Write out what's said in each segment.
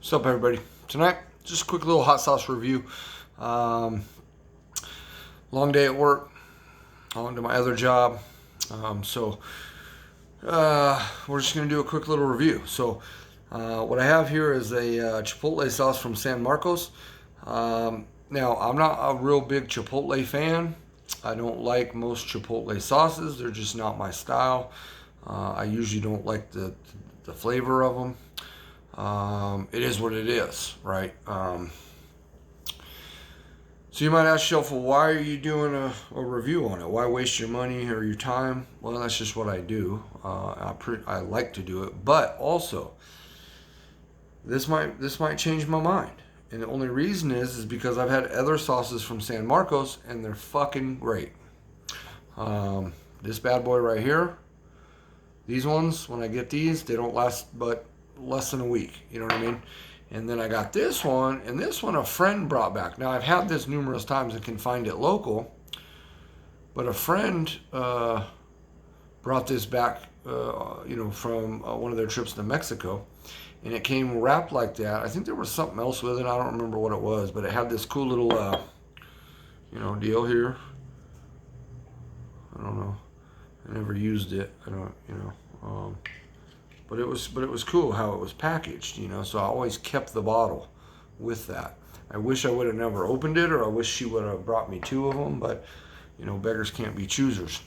What's up, everybody? Tonight, just a quick little hot sauce review. Long day at work, on to my other job. So we're just going to do a quick little review. So what I have here is a Chipotle sauce from San Marcos. Now, I'm not a real big Chipotle fan. I don't like most Chipotle sauces. They're just not my style. I usually don't like the flavor of them. It is what it is, right? So you might ask yourself, well, why are you doing a review on it? Why waste your money or your time? Well, that's just what I do. I like to do it, but also this might change my mind. And the only reason is because I've had other sauces from San Marcos and they're fucking great. This bad boy right here, these ones, when I get these, they don't last but less than a week. You know what I mean? And then I got this one, and this one a friend brought back. Now, I've had this numerous times and can find it local, but a friend brought this back, from one of their trips to Mexico, and it came wrapped like that. I think there was something else with it. I don't remember what it was, but it had this cool little, deal here. I don't know. I never used it. I don't, But it was cool how it was packaged, So I always kept the bottle with that. I wish I would have never opened it, or I wish she would have brought me two of them. But beggars can't be choosers.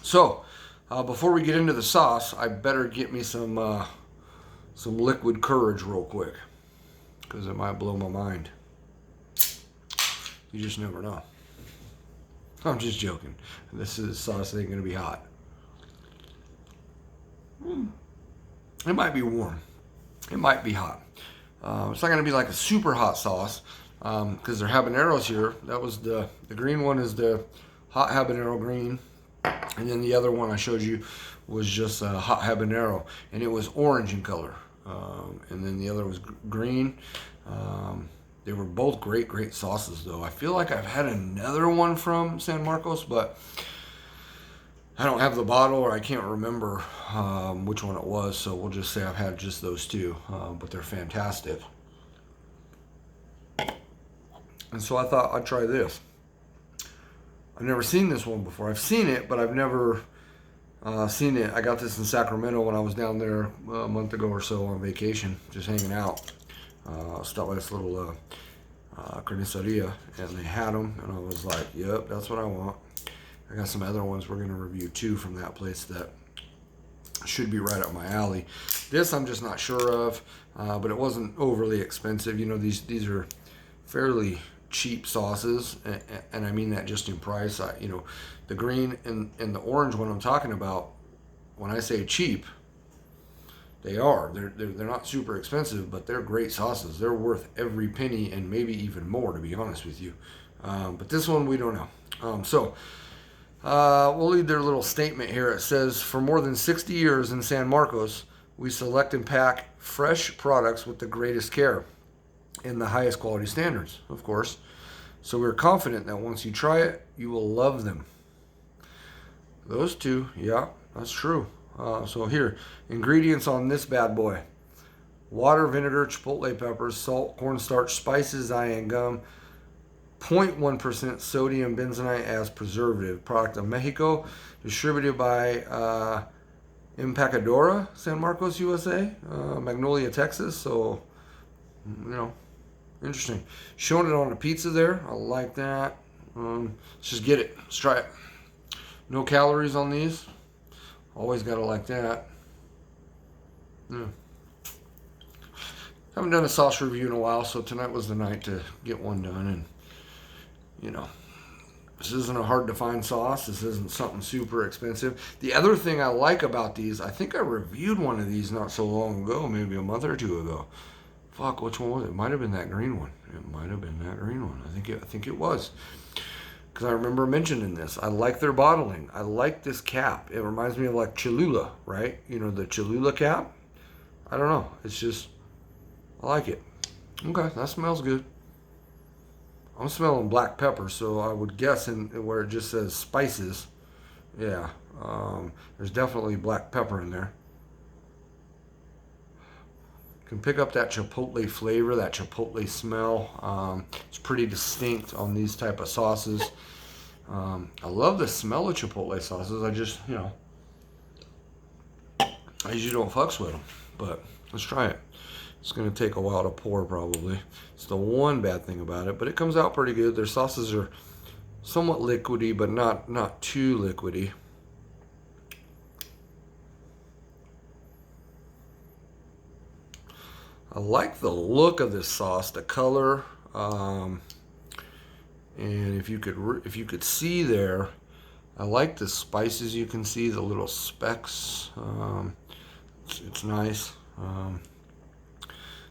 So before we get into the sauce, I better get me some liquid courage real quick, because it might blow my mind. You just never know. I'm just joking. This sauce ain't gonna be hot. It might be warm. It might be hot. It's not going to be like a super hot sauce because they're habaneros here. That was the green one is the hot habanero green. And then the other one I showed you was just a hot habanero. And it was orange in color. And then the other was green. They were both great sauces, though. I feel like I've had another one from San Marcos, but I don't have the bottle, or I can't remember which one it was, so we'll just say I've had just those two, but they're fantastic. And so I thought I'd try this. I've never seen this one before. I've seen it, but I've never seen it. I got this in Sacramento when I was down there a month ago or so on vacation, just hanging out. Stopped by this little carniceria, and they had them, and I was like, yep, that's what I want. I got some other ones we're going to review too from that place that should be right up my alley. This I'm just not sure of, but it wasn't overly expensive. These are fairly cheap sauces, and I mean that just in price. The green and the orange one I'm talking about, when I say cheap, they are. They're not super expensive, but they're great sauces. They're worth every penny and maybe even more, to be honest with you. But this one we don't know. We'll leave their little statement here. It says, for more than 60 years in San Marcos, we select and pack fresh products with the greatest care and the highest quality standards, of course. So we're confident that once you try it, you will love them. Those two, yeah, that's true. So here, ingredients on this bad boy. Water, vinegar, chipotle peppers, salt, cornstarch, spices, cayenne gum, 0.1% sodium benzoate as preservative. Product of Mexico, distributed by Empacadora, San Marcos, USA, Magnolia, Texas. So, interesting. Showing it on a pizza there. I like that. Let's just get it. Let's try it. No calories on these. Always gotta like that. Yeah. Haven't done a sauce review in a while, so tonight was the night to get one done. And this isn't a hard to find sauce. This isn't something super expensive. The other thing I like about these, I think I reviewed one of these not so long ago, maybe a month or two ago. Fuck, which one was it? It might have been that green one. I think it was. Because I remember mentioning this. I like their bottling. I like this cap. It reminds me of like Cholula, right? The Cholula cap. I don't know. It's just, I like it. Okay, that smells good. I'm smelling black pepper, so I would guess where it just says spices. Yeah, there's definitely black pepper in there. Can pick up that chipotle flavor, that chipotle smell. It's pretty distinct on these type of sauces. I love the smell of chipotle sauces. I just, I usually don't fucks with them, but let's try it. It's gonna take a while to pour probably. It's the one bad thing about it, but it comes out pretty good. Their sauces are somewhat liquidy, but not too liquidy. I like the look of this sauce, the color, and if you could see there, I like the spices. You can see the little specks. It's nice.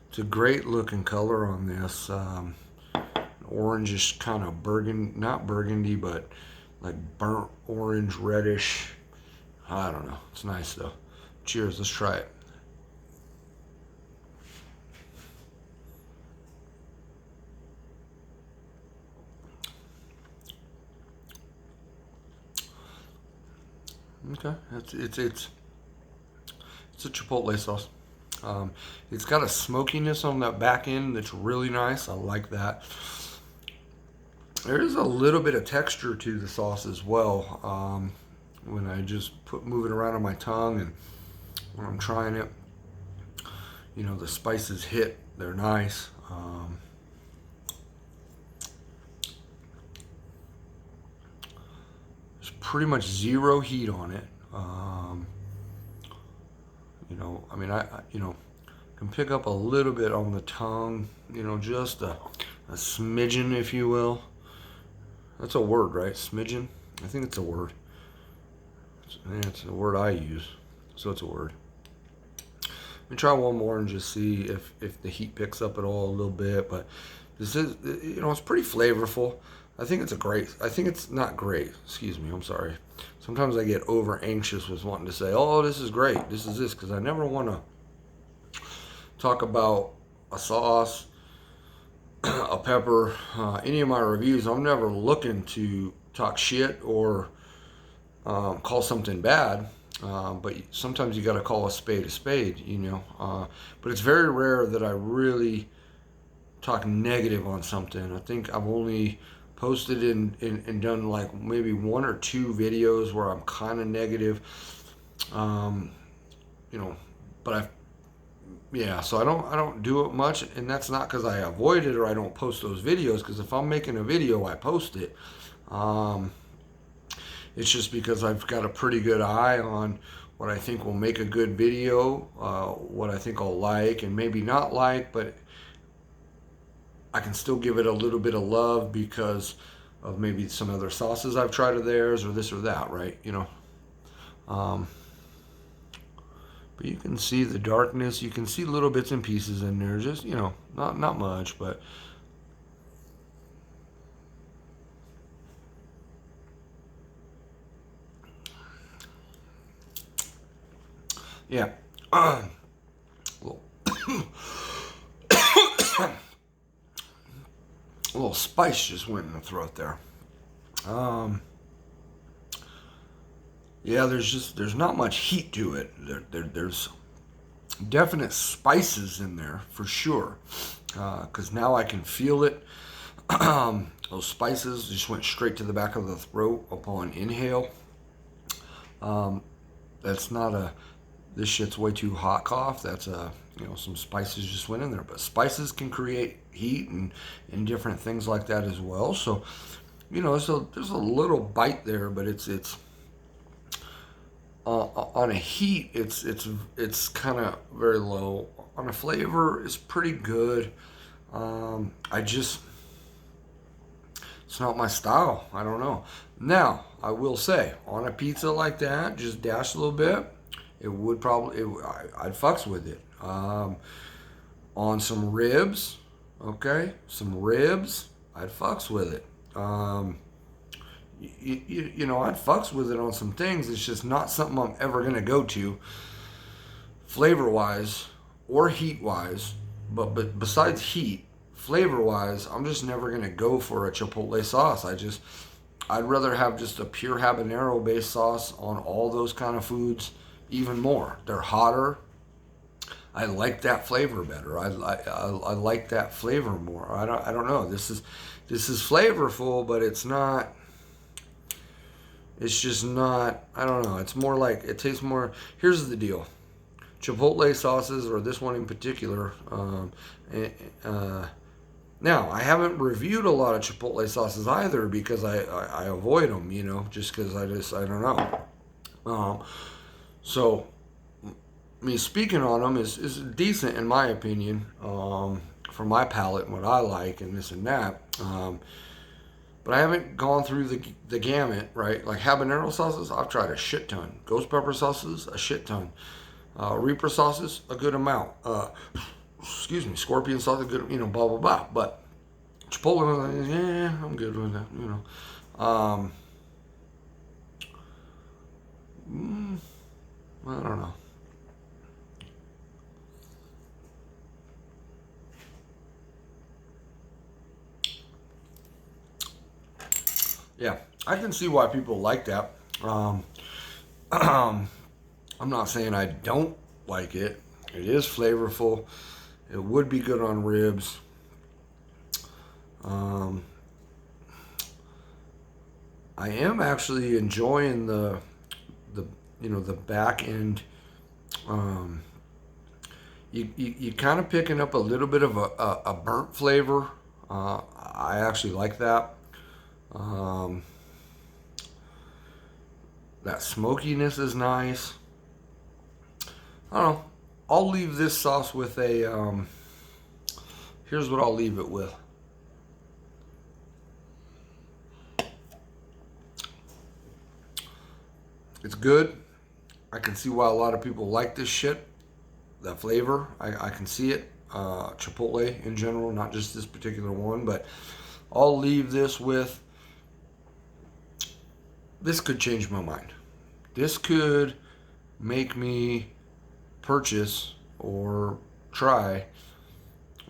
It's a great looking color on this. Orangish kind of burgundy, not burgundy, but like burnt orange, reddish. I don't know. It's nice though. Cheers. Let's try it. Okay, it's a chipotle sauce. It's got a smokiness on that back end that's really nice. I like that. There is a little bit of texture to the sauce as well. When I just move it around on my tongue and when I'm trying it, the spices hit. They're nice. There's pretty much zero heat on it. I can pick up a little bit on the tongue, just a smidgen, if you will. That's a word, right? Smidgen? I think it's a word. It's a word I use, so it's a word. Let me try one more and just see if the heat picks up at all a little bit, but this is, it's pretty flavorful. I think it's not great. Excuse me, I'm sorry. Sometimes I get over anxious with wanting to say, oh, this is great, this is this, because I never want to talk about a sauce, a pepper, any of my reviews. I'm never looking to talk shit or call something bad, but sometimes you got to call a spade, but it's very rare that I really talk negative on something. I think I've only posted and done like maybe one or two videos where I'm kind of negative, but so I don't do it much, and that's not because I avoid it or I don't post those videos, because if I'm making a video, I post it. It's just because I've got a pretty good eye on what I think will make a good video, what I think I'll like and maybe not like, but I can still give it a little bit of love because of maybe some other sauces I've tried of theirs or this or that, right? But you can see the darkness. You can see little bits and pieces in there. Just, not much, but yeah. Well, a little spice just went in the throat there. There's not much heat to it. There's definite spices in there for sure, because now I can feel it. Those spices just went straight to the back of the throat upon inhale. That's not this shit's way too hot cough. That's some spices just went in there. But spices can create heat and different things like that as well. So, so there's a little bite there, but it's on a heat, it's kind of very low. On a flavor, it's pretty good. It's not my style. I don't know. Now, I will say, on a pizza like that, just dash a little bit, it would probably, I'd fucks with it. On some ribs, I'd fucks with it. I'd fucks with it on some things. It's just not something I'm ever going to go to flavor-wise or heat-wise. But besides heat, flavor-wise, I'm just never going to go for a Chipotle sauce. I'd rather have just a pure habanero-based sauce on all those kind of foods even more. They're hotter. I like that flavor better. I like that flavor more. I don't know. This is flavorful, but it's not. It's just not. I don't know. It's more like it tastes more. Here's the deal. Chipotle sauces, or this one in particular. Now, I haven't reviewed a lot of Chipotle sauces either because I avoid them, just because I don't know. So, me speaking on them is decent in my opinion, for my palate and what I like and this and that. But I haven't gone through the gamut, right? Like habanero sauces, I've tried a shit ton. Ghost pepper sauces, a shit ton. Reaper sauces, a good amount. Excuse me, scorpion sauce, a good, blah blah blah. But Chipotle, yeah, I'm good with that, I don't know. Yeah, I can see why people like that. I'm not saying I don't like it. It is flavorful. It would be good on ribs. I am actually enjoying the back end. You kind of picking up a little bit of a burnt flavor. I actually like that. Um, that smokiness is nice. I don't know. I'll leave this sauce with a. Here's what I'll leave it with. It's good. I can see why a lot of people like this shit. That flavor, I can see it. Chipotle in general, not just this particular one, but I'll leave this with. This could change my mind. This could make me purchase or try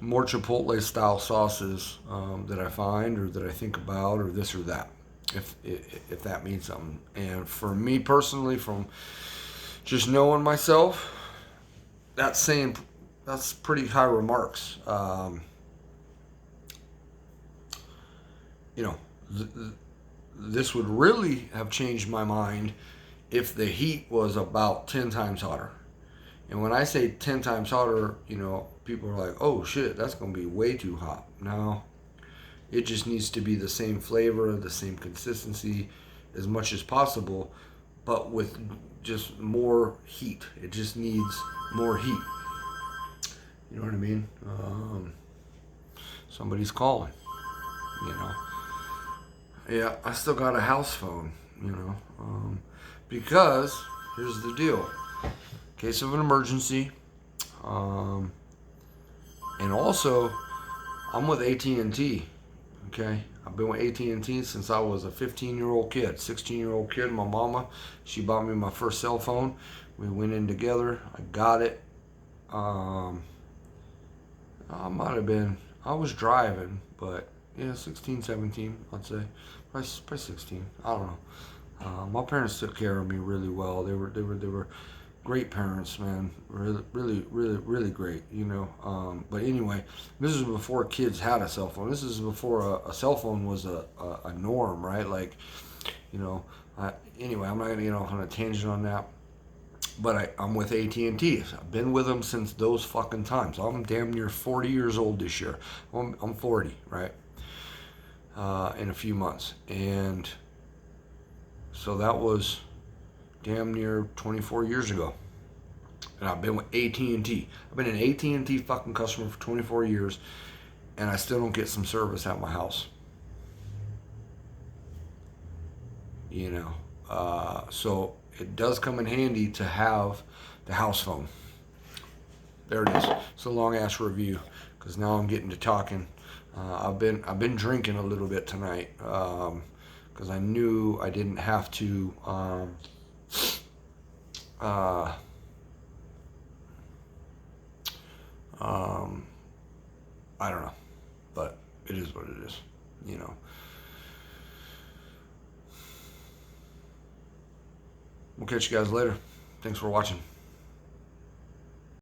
more Chipotle style sauces that I find or that I think about or this or that, if that means something. And for me personally, from just knowing myself, that's pretty high remarks. You know, this would really have changed my mind if the heat was about 10 times hotter. And when I say 10 times hotter, people are like, oh shit, that's going to be way too hot. No, it just needs to be the same flavor, the same consistency as much as possible, but with just more heat. It just needs more heat. You know what I mean? Somebody's calling, you know. Yeah, I still got a house phone, because here's the deal. In case of an emergency, and also I'm with AT&T. Okay, I've been with AT&T since I was a 15-year-old kid, 16-year-old kid. My mama, she bought me my first cell phone. We went in together. I got it. I was driving, but yeah, 16, 17, I'd say. Probably 16. I don't know. My parents took care of me really well. They were great parents, man. Really, really, really, really great, But anyway, this is before kids had a cell phone. This is before a cell phone was a norm, right? Like, anyway, I'm not going to get off on a tangent on that. But I'm with AT&T. I've been with them since those fucking times. I'm damn near 40 years old this year. I'm 40, right? In a few months. And so that was damn near 24 years ago. And I've been with AT&T. I've been an AT&T fucking customer for 24 years, and I still don't get some service at my house. So it does come in handy to have the house phone. There it is. It's a long ass review because now I'm getting to talking. I've been drinking a little bit tonight because I knew I didn't have to. I don't know, but it is what it is. We'll catch you guys later. Thanks for watching.